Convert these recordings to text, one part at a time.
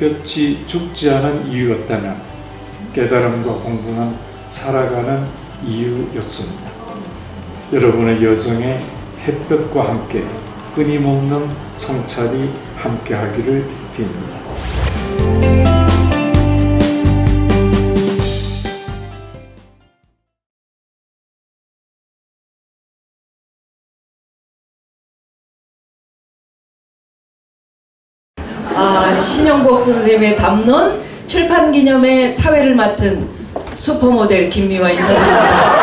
햇볕이 죽지 않은 이유였다면 깨달음과 공부는 살아가는 이유였습니다. 여러분의 여정에 햇볕과 함께 끊임없는 성찰이 함께하기를 빕니다. 신영복 선생님의 담론 출판 기념회 사회를 맡은 슈퍼모델 김미화 인사드립니다.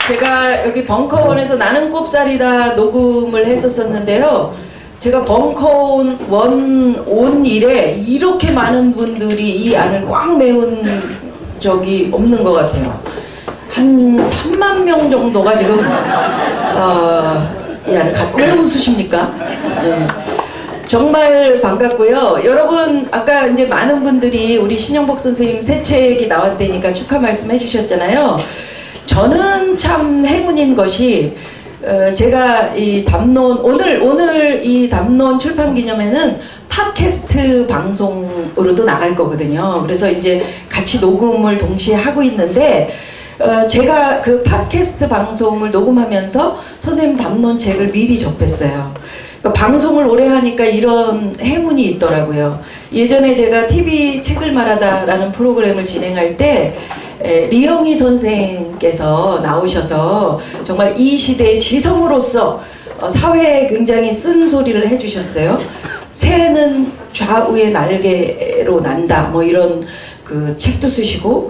제가 여기 벙커원에서 나는 꼽살이다 녹음을 했었었는데요. 제가 벙커원 온 이래 이렇게 많은 분들이 이 안을 꽉 메운 적이 없는 것 같아요. 한 3만 명 정도가 지금 이 안에 왜 웃으십니까? 네. 정말 반갑고요. 여러분 아까 이제 많은 분들이 우리 신영복 선생님 새 책이 나왔다니까 축하 말씀 해주셨잖아요. 저는 참 행운인 것이 제가 이 담론 오늘 이 담론 출판 기념회는 팟캐스트 방송으로도 나갈 거거든요. 그래서 이제 같이 녹음을 동시에 하고 있는데 제가 그 팟캐스트 방송을 녹음하면서 선생님 담론 책을 미리 접했어요. 그러니까 방송을 오래 하니까 이런 행운이 있더라고요. 예전에 제가 TV 책을 말하다라는 프로그램을 진행할 때 리영희 선생께서 나오셔서 정말 이 시대의 지성으로서 사회에 굉장히 쓴소리를 해주셨어요. 새는 좌우의 날개로 난다 뭐 이런 그 책도 쓰시고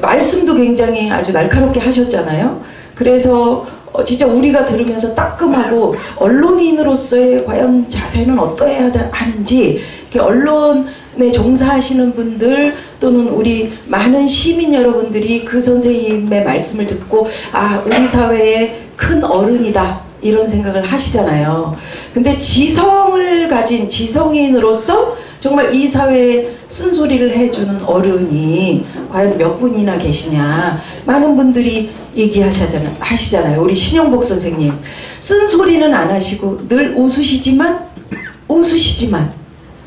말씀도 굉장히 아주 날카롭게 하셨잖아요. 그래서 진짜 우리가 들으면서 따끔하고 언론인으로서의 과연 자세는 어떠해야 하는지 이렇게 언론에 종사하시는 분들 또는 우리 많은 시민 여러분들이 그 선생님의 말씀을 듣고 아 우리 사회의 큰 어른이다 이런 생각을 하시잖아요. 근데 지성을 가진 지성인으로서 정말 이 사회에 쓴소리를 해주는 어른이 과연 몇 분이나 계시냐 많은 분들이 얘기하시잖아요. 우리 신영복 선생님 쓴소리는 안 하시고 늘 웃으시지만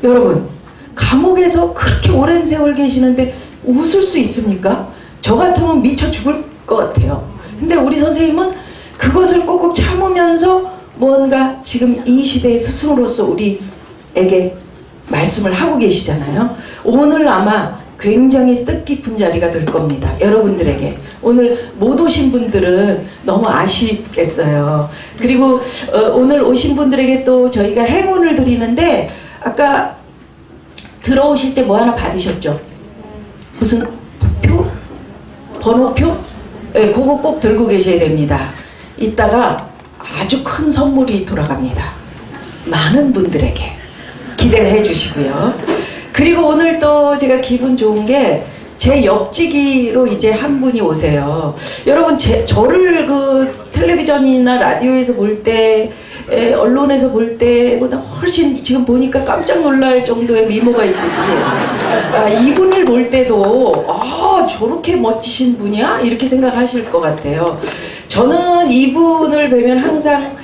여러분 감옥에서 그렇게 오랜 세월 계시는데 웃을 수 있습니까? 저 같으면 미쳐 죽을 것 같아요. 근데 우리 선생님은 그것을 꼭꼭 참으면서 뭔가 지금 이 시대의 스승으로서 우리에게 말씀을 하고 계시잖아요. 오늘 아마 굉장히 뜻깊은 자리가 될 겁니다. 여러분들에게. 오늘 못 오신 분들은 너무 아쉽겠어요. 그리고 오늘 오신 분들에게 또 저희가 행운을 드리는데 아까 들어오실 때 뭐 하나 받으셨죠? 무슨 표? 번호표? 네, 그거 꼭 들고 계셔야 됩니다. 이따가 아주 큰 선물이 돌아갑니다. 많은 분들에게. 기대를 해주시고요. 그리고 오늘 또 제가 기분 좋은 게 제 옆지기로 이제 한 분이 오세요. 여러분 저를 그 텔레비전이나 라디오에서 볼 때 언론에서 볼 때보다 훨씬 지금 보니까 깜짝 놀랄 정도의 미모가 있듯이 이분을 볼 때도 저렇게 멋지신 분이야? 이렇게 생각하실 것 같아요. 저는 이분을 뵈면 항상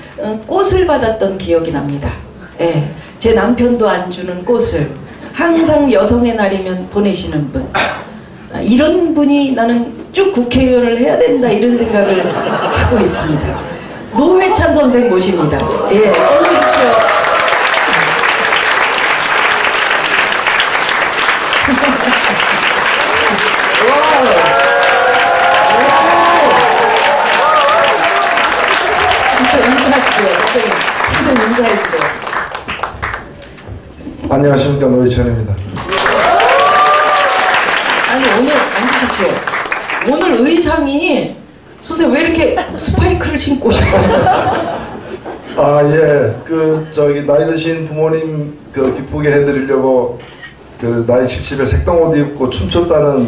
꽃을 받았던 기억이 납니다. 예. 제 남편도 안 주는 꽃을 항상 여성의 날이면 보내시는 분. 이런 분이 나는 쭉 국회의원을 해야 된다 이런 생각을 하고 있습니다. 노회찬 선생 모십니다. 예, 어서 오십시오. 인사하시고요. 선생님 인사해주세요. 안녕하십니까, 노회찬입니다. 아니 오늘 앉으십시오. 오늘 의상이 선생님 왜 이렇게 스파이크를 신고 오셨어요? 아, 예. 나이 드신 부모님 기쁘게 해드리려고 나이 70에 색동옷 입고 춤췄다는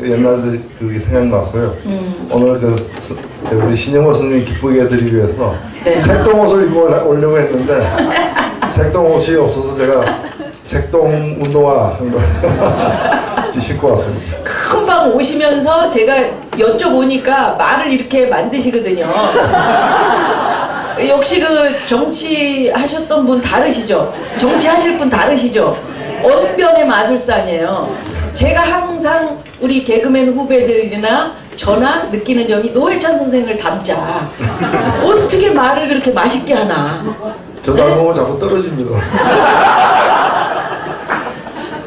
옛날 그게 생각났어요. 오늘 우리 신영복 선생님 기쁘게 해드리기 위해서 네. 색동옷을 입고 오려고 했는데 색동옷이 없어서 제가 색동 운동화 한 거 신고 왔습니다. 금방 금방 오시면서 제가 여쭤보니까 말을 이렇게 만드시거든요. 역시 그 정치하셨던 분 다르시죠? 정치하실 분 다르시죠? 언변의 마술사 아니에요. 제가 항상 우리 개그맨 후배들이나 저나 느끼는 점이 노회찬 선생을 닮자. 어떻게 말을 그렇게 맛있게 하나. 저 닮으면 자꾸 떨어집니다.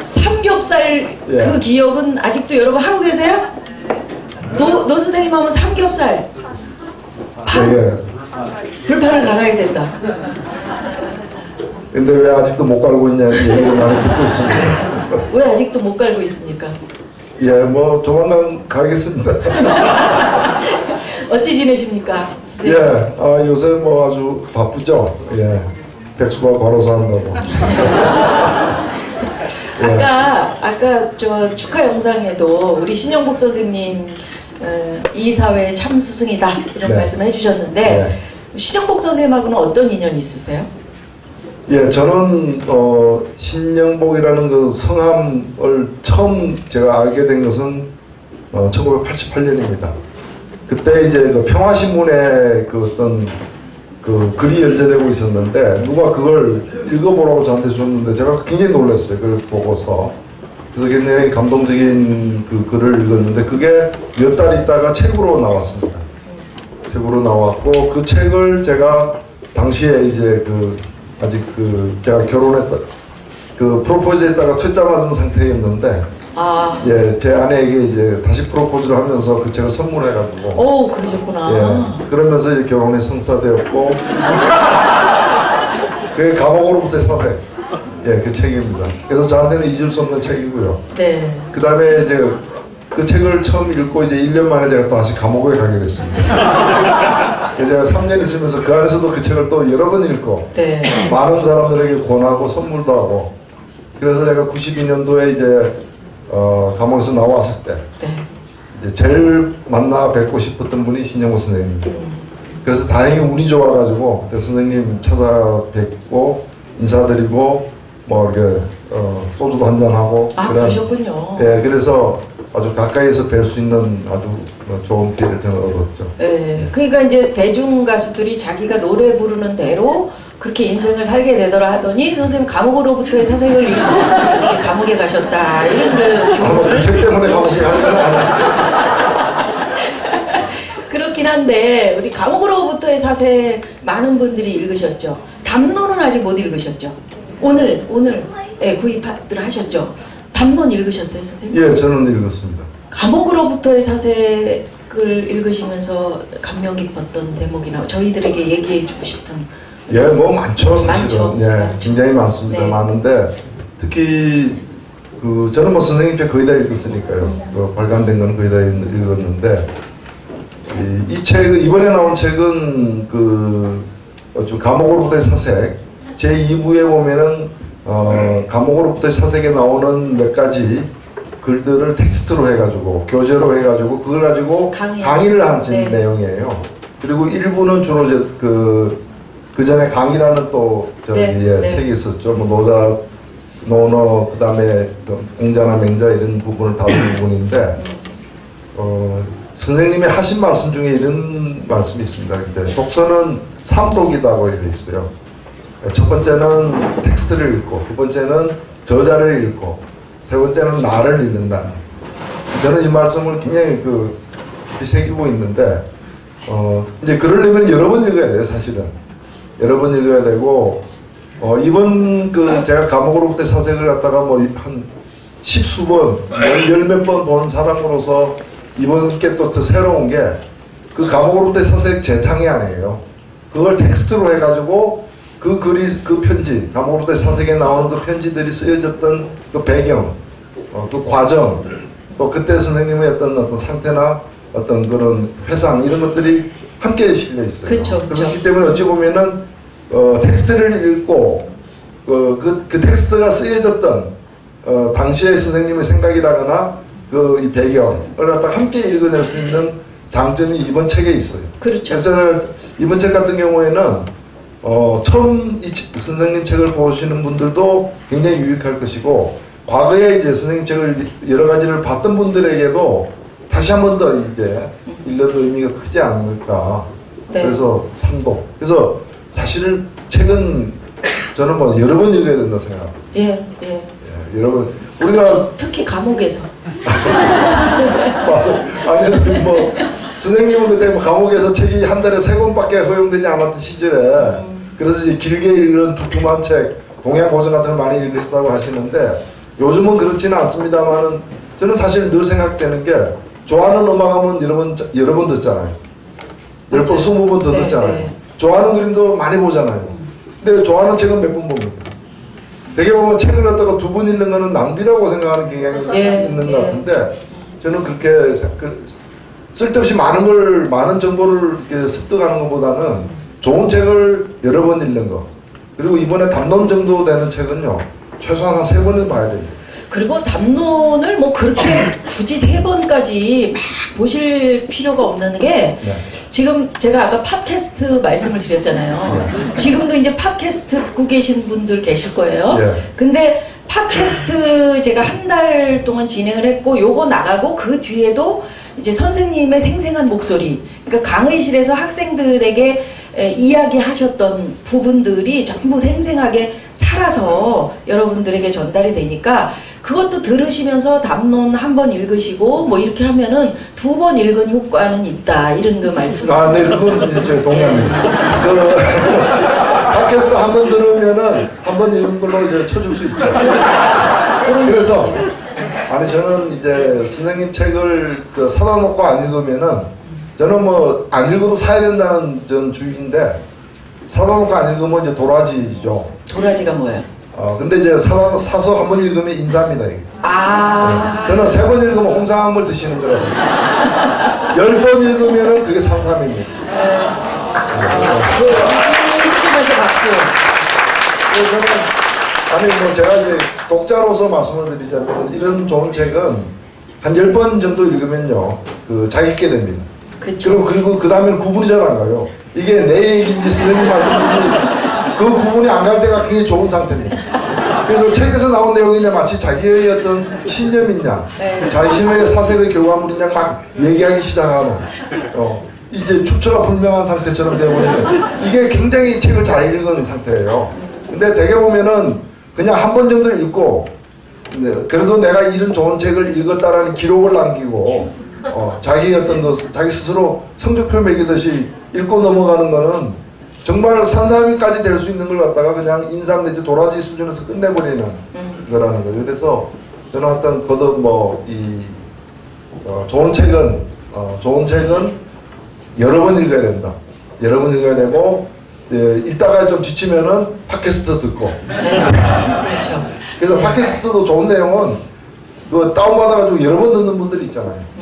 삼겹살 예. 그 기억은 아직도 여러분 하고 계세요? 노 선생님 하면 삼겹살 예. 불판을 갈아야 된다. 근데 왜 아직도 못 갈고 있냐는 얘기를 많이 듣고 있습니다. 왜 아직도 못 갈고 있습니까? 예, 뭐 조만간 가겠습니다. 어찌 지내십니까? 선생님? 예, 요새 뭐 아주 바쁘죠. 예, 백수가 걸어서 한다고. 예. 아까 저 축하 영상에도 우리 신영복 선생님 이 사회의 참 스승이다 이런 네. 말씀을 해주셨는데 네. 신영복 선생님하고는 어떤 인연이 있으세요? 예, 저는 신영복이라는 그 성함을 처음 제가 알게 된 것은 1988년입니다. 그때 이제 그 평화신문에 그 어떤 그 글이 연재되고 있었는데 누가 그걸 읽어보라고 저한테 줬는데 제가 굉장히 놀랐어요. 그걸 보고서. 그래서 굉장히 감동적인 그 글을 읽었는데 그게 몇 달 있다가 책으로 나왔습니다. 책으로 나왔고 그 책을 제가 당시에 이제 그 아직 그 제가 결혼했다 그 프로포즈했다가 퇴짜 맞은 상태였는데 예, 제 아내에게 이제 다시 프로포즈를 하면서 그 책을 선물해가지고 오, 그러셨구나. 예, 그러면서 이제 결혼에 성사되었고 그게 감옥으로부터의 사색 예, 그 책입니다. 그래서 저한테는 잊을 수 없는 책이고요. 네. 그 다음에 이제 그 책을 처음 읽고 이제 1년 만에 제가 또 다시 감옥에 가게 됐습니다. 제가 3년 있으면서 그 안에서도 그 책을 또 여러 번 읽고 네. 많은 사람들에게 권하고 선물도 하고 그래서 제가 92년도에 이제 감옥에서 나왔을 때 네. 이제 제일 만나 뵙고 싶었던 분이 신영호 선생님입니다. 그래서 다행히 운이 좋아가지고 그때 선생님 찾아뵙고 인사드리고 뭐 이렇게 소주도 한잔하고 그러셨군요. 예, 그래서 아주 가까이에서 뵐 수 있는 아주 좋은 기회를 저는 얻었죠. 네, 그러니까 이제 대중 가수들이 자기가 노래 부르는 대로 그렇게 인생을 살게 되더라 하더니 선생님 감옥으로부터의 사색을 읽고 이렇게 감옥에 가셨다 이런 그 책 때문에 감옥에 가는 건 아니에요. 그렇긴 한데 우리 감옥으로부터의 사색 많은 분들이 읽으셨죠. 담론은 아직 못 읽으셨죠. 오늘 구입들 하셨죠. 담론 읽으셨어요, 선생님? 예, 저는 읽었습니다. 감옥으로부터의 사색을 읽으시면서 감명 깊었던 대목이나 저희들에게 얘기해주고 싶은. 예, 뭐 많죠, 사실은. 많죠. 예, 많죠. 굉장히 많습니다. 네. 많은데 특히 저는 뭐 선생님 책 거의 다 읽었으니까요. 발간된 건 거의 다 읽었는데 이 책 이번에 나온 책은 감옥으로부터의 사색 제 2부에 보면은 감옥으로부터의 사색에 나오는 몇 가지 글들을 텍스트로 해가지고 교재로 해가지고 그걸 가지고 강의를 한 네. 내용이에요. 그리고 1부는 주로 이제 그 전에 강의라는 또 책이 있었죠. 뭐 노너 그다음에 공자나 맹자 이런 부분을 다룬 부분인데 선생님이 하신 말씀 중에 이런 말씀이 있습니다. 근데 독서는 삼독이라고 되어 있어요. 첫 번째는 텍스트를 읽고, 두 번째는 저자를 읽고, 세 번째는 나를 읽는다. 저는 이 말씀을 굉장히 깊이 새기고 있는데, 이제 그러려면 여러 번 읽어야 돼요, 사실은. 여러 번 읽어야 되고, 이번 제가 감옥으로부터 사색을 갖다가 뭐 한 십수번, 열몇 번 본 사람으로서 이번 게 또 더 새로운 게 그 감옥으로부터 사색 재탕이 아니에요. 그걸 텍스트로 해가지고 그 글이, 그 편지, 감옥으로부터 사색에 나오는 그 편지들이 쓰여졌던 그 배경, 그 과정, 또 그때 선생님의 어떤 상태나 어떤 그런 회상 이런 것들이 함께 실려 있어요. 그쵸. 그렇기 때문에 어찌 보면은 텍스트를 읽고 그 텍스트가 쓰여졌던 당시의 선생님의 생각이라거나 이 배경을 갖다 함께 읽어낼 수 있는 장점이 이번 책에 있어요. 그렇죠. 그래서 이번 책 같은 경우에는 처음 이 선생님 책을 보시는 분들도 굉장히 유익할 것이고 과거에 이제 선생님 책을 여러 가지를 봤던 분들에게도 다시 한 번 더 이제 읽어도 의미가 크지 않을까. 네. 그래서 삼독. 그래서 사실 책은 저는 뭐 여러 번 읽어야 된다 생각합니다. 예. 예, 여러 번. 우리가 특히 감옥에서. 맞아. 아니 뭐 선생님은 그때 뭐 감옥에서 책이 한 달에 3권밖에 허용되지 않았던 시절에 그래서 이제 길게 읽는 두툼한 책, 동양고전 같은 걸 많이 읽으셨다고 하시는데 요즘은 그렇지는 않습니다만은 저는 사실 늘 생각되는 게 좋아하는 음악하면 여러 번 듣잖아요. 10번, 20번 더 네, 듣잖아요. 네. 좋아하는 그림도 많이 보잖아요. 근데 좋아하는 책은 몇 번 봅니까? 되게 보면 책을 갖다가 2번 읽는 거는 낭비라고 생각하는 경향이 있는 것 같은데 저는 그렇게 쓸데없이 많은 정보를 이렇게 습득하는 것보다는 좋은 책을 여러 번 읽는 거. 그리고 이번에 담론 정도 되는 책은요, 최소한 한 3번은 봐야 됩니다. 그리고 담론을 뭐 그렇게 굳이 3번까지 막 보실 필요가 없는 게 네. 지금 제가 아까 팟캐스트 말씀을 드렸잖아요. 지금도 이제 팟캐스트 듣고 계신 분들 계실 거예요. 네. 근데 팟캐스트 제가 한 달 동안 진행을 했고 요거 나가고 그 뒤에도 이제 선생님의 생생한 목소리, 그러니까 강의실에서 학생들에게 이야기하셨던 부분들이 전부 생생하게 살아서 여러분들에게 전달이 되니까 그것도 들으시면서 담론 한 번 읽으시고 뭐 이렇게 하면은 2번 읽은 효과는 있다, 이런 그 말씀. 아, 네, 그건 이제 동의합니다. 팟캐스트 한 번 들으면은 한 번 읽은 걸로 이제 쳐줄 수 있죠. 그래서 아니 저는 이제 선생님 책을 사다 놓고 안 읽으면은 저는 뭐 안 읽어도 사야 된다는 전 주의인데 사다 놓고 안 읽으면 이제 도라지죠. 도라지가 뭐예요? 근데 이제 사서 한 번 읽으면 인사입니다. 이게. 아. 저는 3번 읽으면 홍삼을 드시는 거라서 10번 읽으면은 그게 산삼입니다. 읽으면서 박수. 저는 아니 뭐 제가 이제 독자로서 말씀을 드리자면 이런 좋은 책은 한 10번 정도 읽으면요 잘 읽게 됩니다. 그렇죠. 그리고 그 다음에는 구분이 잘 안 가요. 이게 내 얘기인지 선생님 말씀인지 그 구분이 안 갈 때가 굉장히 좋은 상태입니다. 그래서 책에서 나온 내용이 마치 자기의 어떤 신념이냐, 네. 자신의 사색의 결과물이냐 막 얘기하기 시작하는 이제 출처가 불명한 상태처럼 되어버리는 이게 굉장히 책을 잘 읽은 상태예요. 근데 되게 보면은 그냥 한 번 정도 읽고 그래도 내가 이런 좋은 책을 읽었다라는 기록을 남기고 자기 어떤 자기 스스로 성적표 매기듯이 읽고 넘어가는 거는 정말 산삼이까지 될 수 있는 걸 갖다가 그냥 인삼 내지 도라지 수준에서 끝내버리는 거라는 거죠. 그래서 저는 어떤 거듭 좋은 책은 여러 번 읽어야 된다. 여러 번 읽어야 되고 읽다가 좀 지치면은 팟캐스트 듣고. 그렇죠. 그래서 팟캐스트도 좋은 내용은 다운받아가지고 여러 번 듣는 분들이 있잖아요.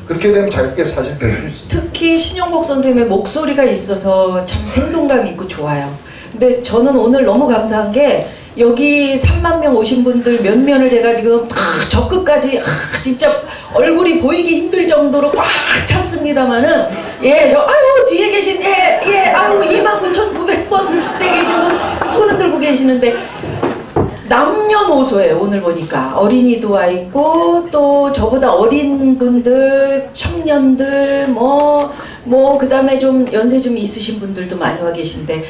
그렇게 되면 자기께 사실 될 수 있습니다. 특히 신영복 선생님의 목소리가 있어서 참 생동감이 있고 좋아요. 근데 저는 오늘 너무 감사한 게 여기 3만 명 오신 분들 몇 면을 제가 지금 저 끝까지 진짜 얼굴이 보이기 힘들 정도로 꽉 찼습니다만은 아유 뒤에 계신 아유 29,900번대 계신 분 손을 들고 계시는데 남녀노소예요. 오늘 보니까 어린이도 와 있고 또 저보다 어린 분들, 청년들 뭐 그다음에 좀 연세 좀 있으신 분들도 많이 와 계신데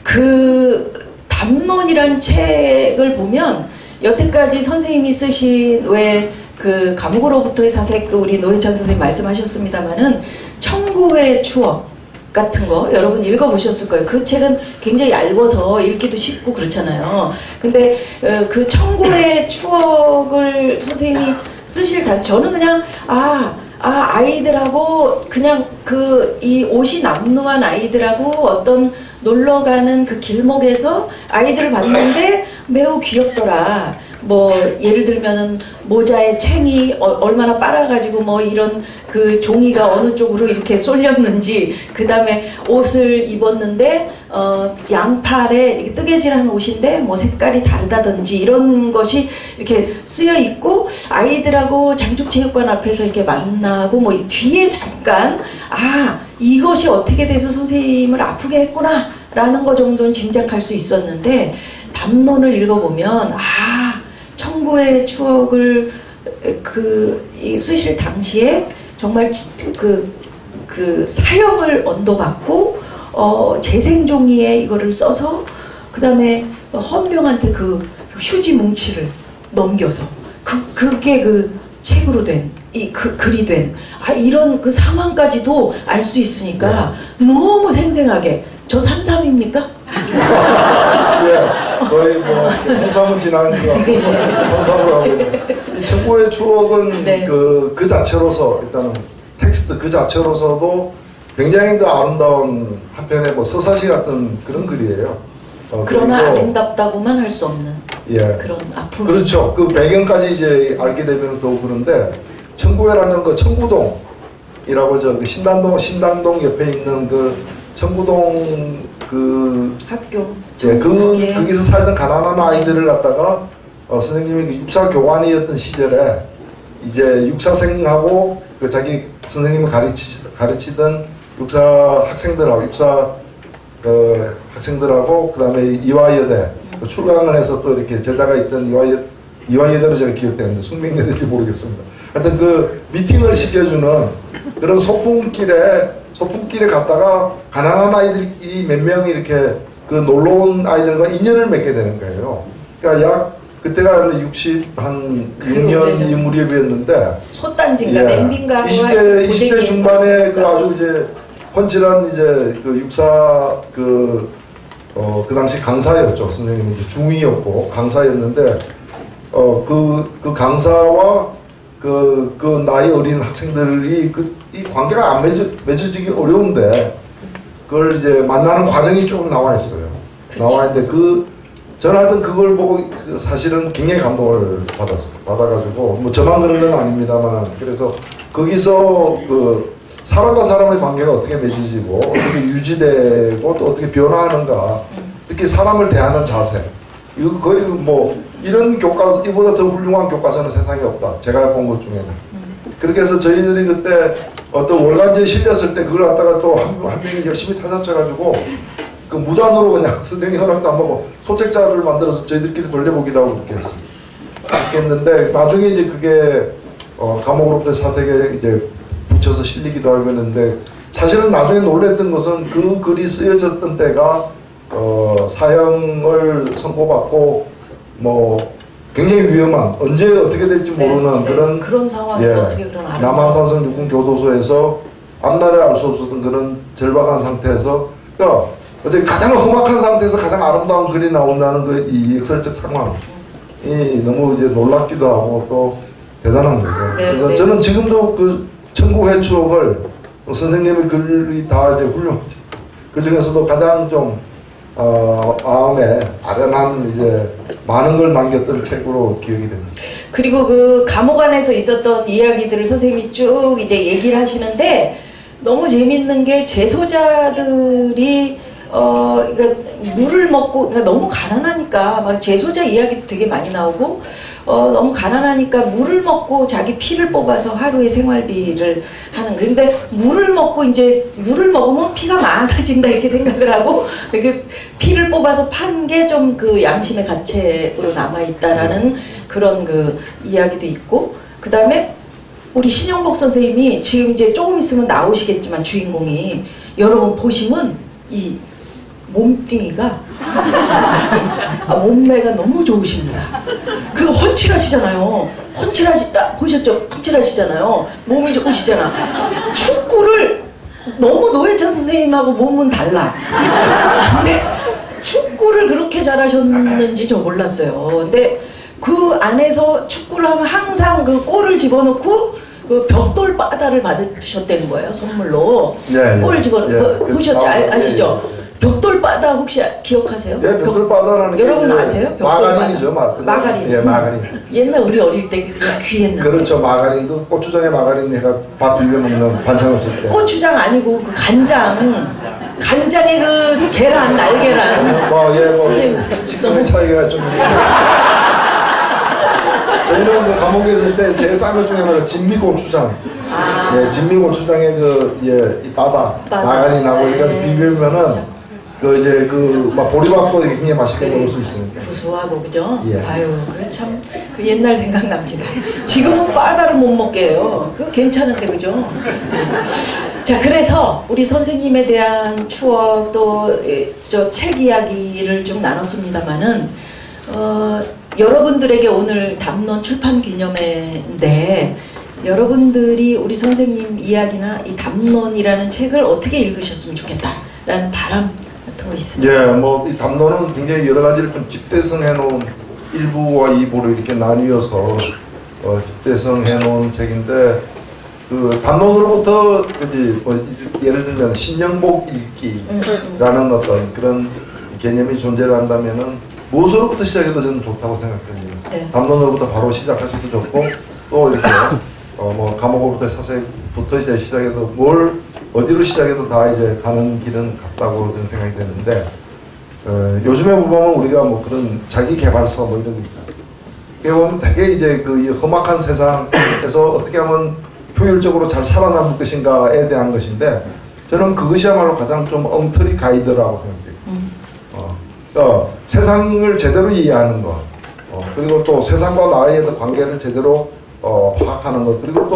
그 담론이란 책을 보면 여태까지 선생님이 쓰신 왜 그 감옥으로부터의 사색도 우리 노회찬 선생님 말씀하셨습니다마는 청구의 추억 같은 거 여러분 읽어보셨을 거예요. 그 책은 굉장히 얇아서 읽기도 쉽고 그렇잖아요. 근데 그 청구의 추억을 선생님이 쓰실 때 저는 그냥 아이들하고 그냥 이 옷이 남루한 아이들하고 어떤 놀러가는 그 길목에서 아이들을 봤는데 매우 귀엽더라. 뭐 예를 들면은 모자에 챙이 얼마나 빨아가지고 뭐 이런 그 종이가 어느 쪽으로 이렇게 쏠렸는지, 그 다음에 옷을 입었는데 양팔에 이렇게 뜨개질한 옷인데 뭐 색깔이 다르다든지 이런 것이 이렇게 쓰여 있고, 아이들하고 장축체육관 앞에서 이렇게 만나고 뭐 뒤에 잠깐 이것이 어떻게 돼서 선생님을 아프게 했구나 라는 거 정도는 짐작할 수 있었는데, 담론을 읽어보면 청구의 추억을 쓰실 당시에 정말 그 사형을 언도받고 재생종이에 이거를 써서 그 다음에 헌병한테 그 휴지 뭉치를 넘겨서 그게 그 책으로 된 글이 된 이런 그 상황까지도 알 수 있으니까 너무 생생하게 저 산삼입니까? 예, 거의 뭐 홍삼은 지난 거 홍삼으로 하고 있는 이 청구의 추억은 네. 그 자체로서 일단은 텍스트 그 자체로서도 굉장히 그 아름다운 한편의 뭐 서사시 같은 그런 글이에요. 그러나 그리고 아름답다고만 할 수 없는 그런 아픔. 그렇죠. 그 배경까지 이제 알게 되면 더 그런데 청구회라는 그 청구동이라고 그 신당동 옆에 있는 그 청구동 그 학교. 거기서 살던 가난한 아이들을 갖다가 선생님이 그 육사 교관이었던 시절에 이제 육사생하고 그 자기 선생님이 가르치던 육사 학생들하고 학생들하고 그 다음에 이화여대 출강을 해서 또 이렇게 제자가 있던 이화여대로 제가 기억되는데 숙명여대인지 모르겠습니다. 하여튼 그 미팅을 시켜주는 그런 소풍길에 갔다가 가난한 아이들이 몇 명이 이렇게 그 놀러온 아이들과 인연을 맺게 되는 거예요. 그러니까 그때가 66년 이 무렵이었는데 솥단지인가 냄비인가 20대 중반에 그 아주 이제 훤칠한 이제 그 육사 그 당시 강사였죠. 선생님은 이제 중위였고 강사였는데 그 강사와 그 나이 어린 학생들이 이 관계가 안 맺어지기 어려운데 그걸 이제 만나는 과정이 쭉 나와 있어요. 그치. 나와 있는데 저는 하여튼 그걸 보고 사실은 굉장히 감동을 받아가지고 뭐 저만 그런 건 아닙니다만 그래서 거기서 그 사람과 사람의 관계가 어떻게 맺어지고 어떻게 유지되고 또 어떻게 변화하는가 특히 사람을 대하는 자세 이거 거의 뭐 이런 교과서 이보다 더 훌륭한 교과서는 세상에 없다 제가 본 것 중에는 그렇게 해서 저희들이 그때 어떤 월간지에 실렸을 때 그걸 갖다가 또 한 명이 열심히 타자쳐가지고 그 무단으로 그냥 선생님 허락도 안 받고 소책자를 만들어서 저희들끼리 돌려보기도 하고 그렇게 했습니다. 그렇게 했는데 나중에 이제 그게 감옥으로부터 사색에 이제 붙여서 실리기도 하고 했는데 사실은 나중에 놀랬던 것은 그 글이 쓰여졌던 때가 사형을 선고받고 뭐 굉장히 위험한 언제 어떻게 될지 모르는 그런 상황에서 어떻게 그런 남한산성 육군교도소에서 앞날을 알 수 없었던 그런 절박한 상태에서 그러니까 어떻게 가장 험악한 상태에서 가장 아름다운 글이 나온다는 그 이 역설적 상황이 너무 이제 놀랍기도 하고 또 대단한 거죠. 그래서 저는 지금도 그 청구회 추억을 선생님의 글이 다 이제 훌륭하죠. 그 중에서도 가장 좀 마음에 아련한 이제 많은 걸 남겼던 책으로 기억이 됩니다. 그리고 그 감옥 안에서 있었던 이야기들을 선생님이 쭉 이제 얘기를 하시는데 너무 재밌는 게 재소자들이 그러니까 물을 먹고 그러니까 너무 가난하니까 막 재소자 이야기도 되게 많이 나오고 너무 가난하니까 물을 먹고 자기 피를 뽑아서 하루의 생활비를 하는 거. 근데 물을 먹으면 피가 많아진다 이렇게 생각을 하고 이렇게 피를 뽑아서 판 게 좀 그 양심의 가책으로 남아 있다라는 그런 그 이야기도 있고 그 다음에 우리 신영복 선생님이 지금 이제 조금 있으면 나오시겠지만 주인공이 여러분 보시면 이 몸뚱이가 몸매가 너무 좋으십니다. 그리고 훤칠하시잖아요. 보셨죠? 훤칠하시잖아요. 몸이 좋으시잖아. 축구를 너무 노회찬 선생님하고 몸은 달라. 근데 축구를 그렇게 잘하셨는지 저 몰랐어요. 근데 그 안에서 축구를 하면 항상 그 골을 집어넣고 그 벽돌 바다를 받으셨다는 거예요. 선물로. 골을 집어넣고 보셨죠? 아시죠? 벽돌 바다 혹시 기억하세요? 예, 벽돌 바다라는 여러분 아세요? 마가린이죠. 마가린. 예, 마가린. 옛날 우리 어릴 때 그냥 귀했는데. 그렇죠. 마가린. 그 고추장에 마가린 해가 밥 비벼 먹는 반찬 없을 때. 고추장 아니고 그 간장. 간장에 그 계란, 날계란. 식성의 차이가 좀. 저희는 그 감옥에 있을 때 제일 싼 것 중에 하나가 진미고추장. 예, 진미고추장에 이 바다, 마가린하고 이렇게 비비면은 이제 막 보리밥도 굉장히 맛있게 먹을 수 있으니까. 구수하고 그죠? 예. 아유, 그 옛날 생각납니다. 지금은 바다를 못 먹게 해요. 그 괜찮은데 그죠? 자, 그래서 우리 선생님에 대한 추억 또 저 책 이야기를 좀 나눴습니다만은 여러분들에게 오늘 담론 출판 기념회인데 여러분들이 우리 선생님 이야기나 이 담론이라는 책을 어떻게 읽으셨으면 좋겠다라는 바람 같은 거 있으세요? 예, 뭐 이 담론은 굉장히 여러 가지를 좀 집대성해 놓은 1부와 2부로 이렇게 나뉘어서 집대성해 놓은 책인데 그 담론으로부터 뭐 예를 들면 신영복 읽기라는 어떤 그런 개념이 존재를 한다면은 무엇으로부터 시작해도 저는 좋다고 생각합니다. 네. 담론으로부터 바로 시작하셔도 좋고 또 이렇게 뭐 과목으로부터 사세부터 이제 시작해도 어디로 시작해도 다 이제 가는 길은 같다고 저는 생각이 되는데 요즘에 보면 우리가 뭐 그런 자기 개발서 뭐 이런 거 있잖아요. 그게 보면 되게 이제 그 험악한 세상에서 어떻게 하면 효율적으로 잘 살아남을 것인가에 대한 것인데 저는 그것이야말로 가장 좀 엉터리 가이드라고 생각해요. 그러니까 세상을 제대로 이해하는 것, 그리고 또 세상과 나의 관계를 제대로 파악하는 것, 그리고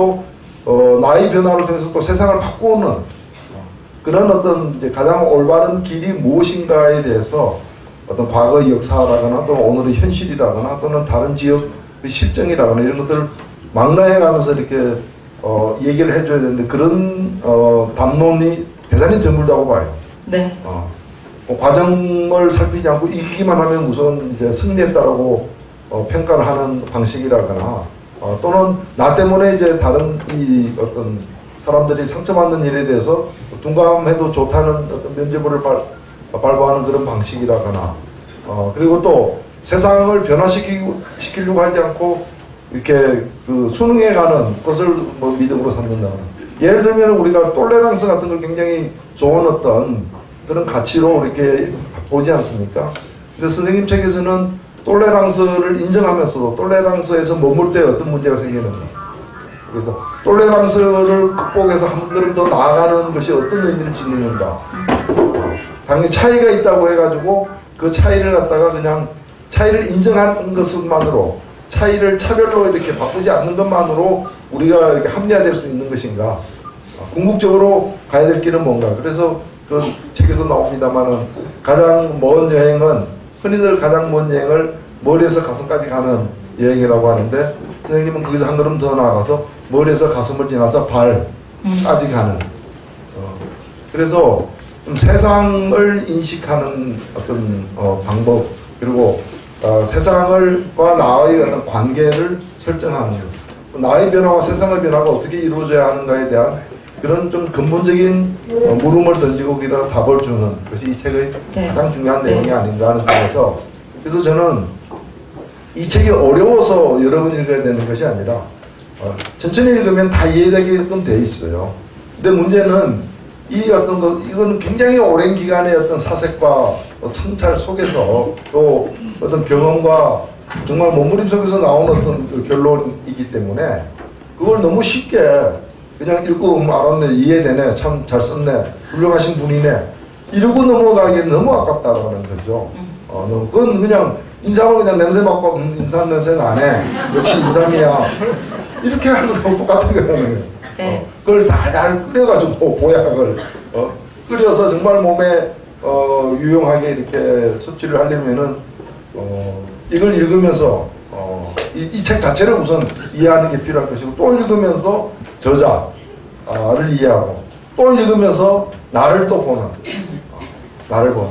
또 나의 변화를 통해서 또 세상을 바꾸는 그런 어떤 이제 가장 올바른 길이 무엇인가에 대해서 어떤 과거의 역사라거나 또 오늘의 현실이라거나 또는 다른 지역의 실정이라거나 이런 것들을 망라해가면서 이렇게 얘기를 해줘야 되는데 그런 담론이 대단히 드물다고 봐요. 네. 과정을 살피지 않고 이기기만 하면 우선 이제 승리했다라고 평가를 하는 방식이라거나 또는 나 때문에 이제 다른 이 어떤 사람들이 상처받는 일에 대해서 둔감해도 좋다는 어떤 면죄부를 발부하는 그런 방식이라거나 그리고 또 세상을 변화시키려고 하지 않고 이렇게 그 수능해가는 것을 뭐 믿음으로 삼는다거나 예를 들면 우리가 톨레랑스 같은 걸 굉장히 좋은 어떤 그런 가치로 이렇게 보지 않습니까? 근데 선생님 책에서는 톨레랑스를 인정하면서도 톨레랑스에서 머물 때 어떤 문제가 생기는가. 그래서 톨레랑스를 극복해서 한 걸음 더 나아가는 것이 어떤 의미를 지니는가. 당연히 차이가 있다고 해가지고 그 차이를 갖다가 그냥 차이를 인정하는 것만으로 차이를 차별로 이렇게 바꾸지 않는 것만으로 우리가 이렇게 합리화될 수 있는 것인가. 궁극적으로 가야 될 길은 뭔가. 그래서 그 책에도 나옵니다만은 가장 먼 여행은 흔히들 가장 먼 여행을 머리에서 가슴까지 가는 여행이라고 하는데 선생님은 거기서 한 걸음 더 나아가서 머리에서 가슴을 지나서 발까지 가는 그래서 좀 세상을 인식하는 어떤 방법 그리고 세상과 나의 어떤 관계를 설정하는 것 나의 변화와 세상의 변화가 어떻게 이루어져야 하는가에 대한 그런 좀 근본적인 물음을 던지고 거기다가 답을 주는 것이 이 책의 네. 가장 중요한 내용이 아닌가 하는 점에서 그래서 저는 이 책이 어려워서 여러 번 읽어야 되는 것이 아니라 천천히 읽으면 다 이해되게끔 돼 있어요. 근데 문제는 이 어떤 거 이거는 굉장히 오랜 기간의 어떤 사색과 성찰 속에서 또 어떤 경험과 정말 몸부림 속에서 나온 어떤 그 결론이기 때문에 그걸 너무 쉽게 그냥 읽고 알았네 이해되네 참 잘 썼네 훌륭하신 분이네 이러고 넘어가기엔 너무 아깝다라는 거죠. 그건 그냥 인삼을 그냥 냄새 맡고 인삼 냄새 나네 역시 인삼이야 이렇게 하는 거 똑같은 거예요. 네. 그걸 달달 끓여가지고 보약을 끓여서 정말 몸에 유용하게 이렇게 섭취를 하려면은 이걸 읽으면서 이 책 자체를 우선 이해하는 게 필요할 것이고 또 읽으면서 저자를 이해하고 또 읽으면서 나를 또 보는 나를 보는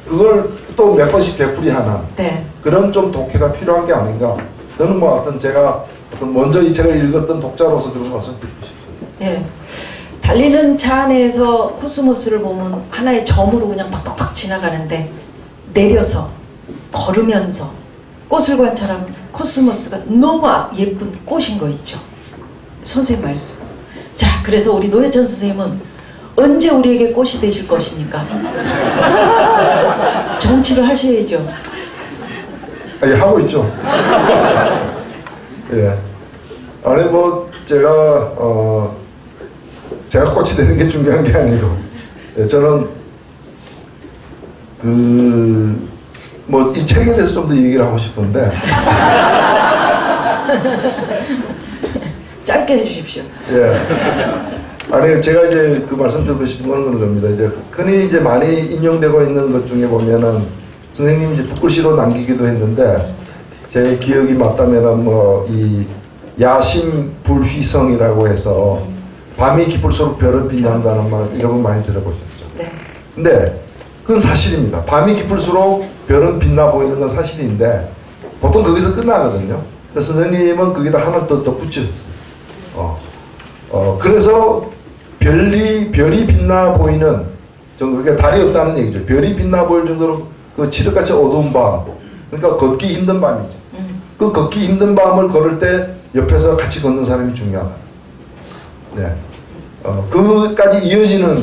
그걸 또 몇 번씩 되풀이하는 네. 그런 좀 독해가 필요한 게 아닌가. 저는 뭐 어떤 제가 어떤 먼저 이 책을 읽었던 독자로서 그런 말씀 드리고 싶습니다. 네. 달리는 차 안에서 코스모스를 보면 하나의 점으로 그냥 팍팍팍 지나가는데 내려서 걸으면서 꽃을 관찰하면 코스모스가 너무 예쁜 꽃인 거 있죠. 선생님 말씀. 자, 그래서 우리 노회찬 선생님은 언제 우리에게 꽃이 되실 것입니까? 정치를 하셔야죠. 예, 하고 있죠. 예. 아니 뭐 제가 꽃이 되는 게 중요한 게 아니고 예, 저는 뭐 이 책에 대해서 좀 더 얘기를 하고 싶은데 짧게 해주십시오. 예. 아니 제가 이제 그 말씀드리고 싶은 건 그런 겁니다. 이제 흔히 이제 많이 인용되고 있는 것 중에 보면은 선생님이 이제 붓글씨로 남기기도 했는데 제 기억이 맞다면은 뭐 이 야심불휘성이라고 해서 밤이 깊을수록 별은 빛난다는 말 이런 거 많이 들어보셨죠. 네. 근데 그건 사실입니다. 밤이 깊을수록 별은 빛나 보이는 건 사실인데 보통 거기서 끝나거든요. 근데 선생님은 거기다 하나를 더 붙였어요. 그래서 별이 빛나 보이는 정도, 그러니까 달이 없다는 얘기죠. 별이 빛나 보일 정도로 그 칠흑같이 어두운 밤, 그러니까 걷기 힘든 밤이죠. 그 걷기 힘든 밤을 걸을 때 옆에서 같이 걷는 사람이 중요하다. 네. 그까지 이어지는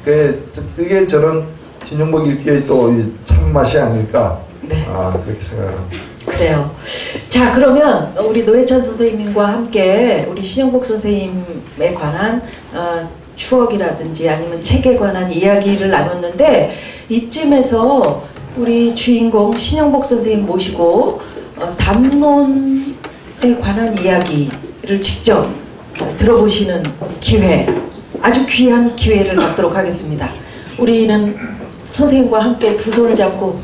그게 저는 신영복 읽기의 또 참맛이 아닐까. 네. 그렇게 생각합니다. 그래요. 자, 그러면 우리 노회찬 선생님과 함께 우리 신영복 선생님에 관한 추억이라든지 아니면 책에 관한 이야기를 나눴는데 이쯤에서 우리 주인공 신영복 선생님 모시고 담론에 관한 이야기를 직접 들어보시는 기회, 아주 귀한 기회를 갖도록 하겠습니다. 우리는 선생님과 함께 두 손을 잡고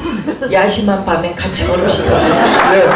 야심한 밤에 같이 걸읍시다. 네.